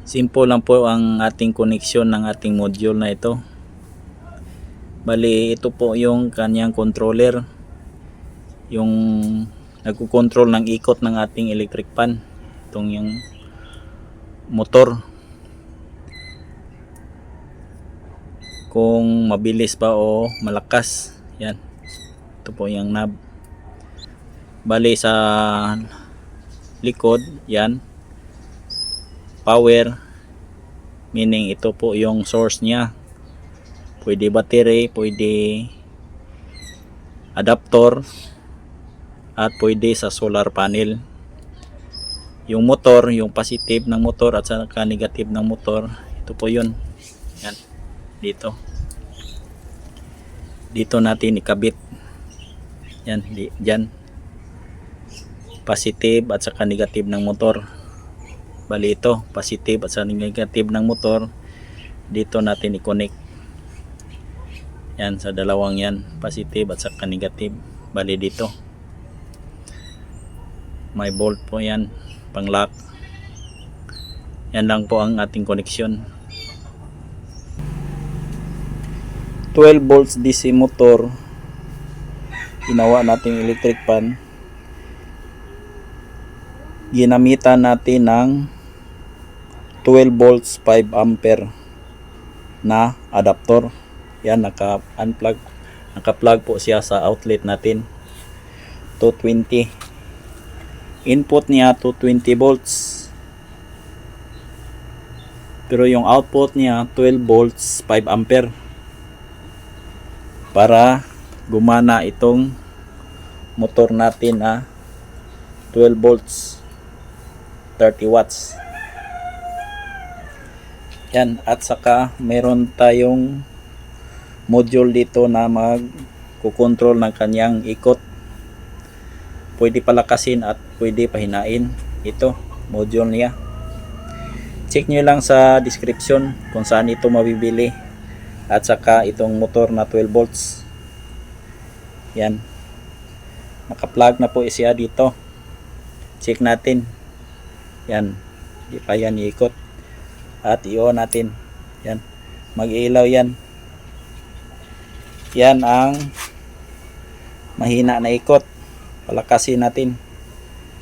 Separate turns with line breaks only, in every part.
Simple lang po ang ating koneksyon ng ating module na ito. Bali, ito po yung kanyang controller, yung nagko-control ng ikot ng ating electric fan. Itong yung motor, kung mabilis ba o malakas. Yan, ito po yung knob. Bali, sa likod yan, power, meaning ito po yung source niya. Pwede battery, pwede adapter, at pwede sa solar panel. Yung motor, yung positive ng motor at saka negative ng motor, ito po yun. Yan, dito natin ikabit. Yan, dyan, positive at saka negative ng motor. Bali, ito positive at saka negative ng motor, dito natin i-connect. Yan, sa dalawang yan, positive at saka negative. Bali, dito may bolt po yan, pang lock. Yan lang po ang ating connection. 12 volts DC motor, ginawa nating electric fan. Ginamitan natin ng 12 volts 5 ampere na adapter. Yan, naka-unplug, naka-plug po siya sa outlet natin. 220 input niya, 220 volts, pero yung output niya 12 volts 5 ampere para gumana itong motor natin na 12 volts 30 watts. Yan, at saka meron tayong module dito na mag-control ng kanyang ikot. Pwede palakasin at pwede pahinain. Ito, module niya. Check nyo lang sa description kung saan ito mabibili. At saka itong motor na 12 volts. Yan. Naka-plug na po siya dito. Check natin. Yan. Di pa yan iikot. At i-on natin. Yan. Mag-ilaw yan. Yan ang mahina na ikot. Palakasin natin.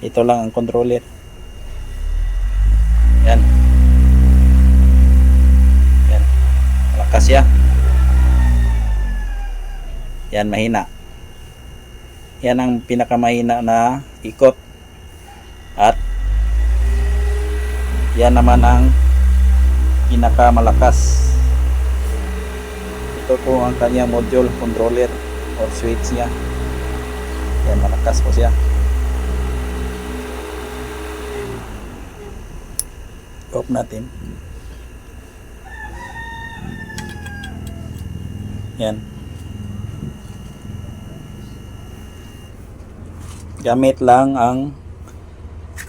Ito lang ang controller. Yan. Yan. Malakas siya. Yan, mahina. Yan ang pinakamahina na ikot. At yan naman ang pinakamalakas. Ito po ang kanyang module controller or switch niya. Yan, malakas po siya. Off natin. Yan. Gamit lang ang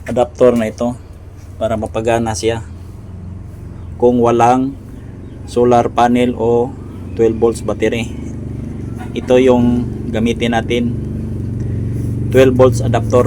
adapter na ito para mapagana siya kung walang solar panel o 12 volts battery. Ito yung gamitin natin, 12 volts adapter.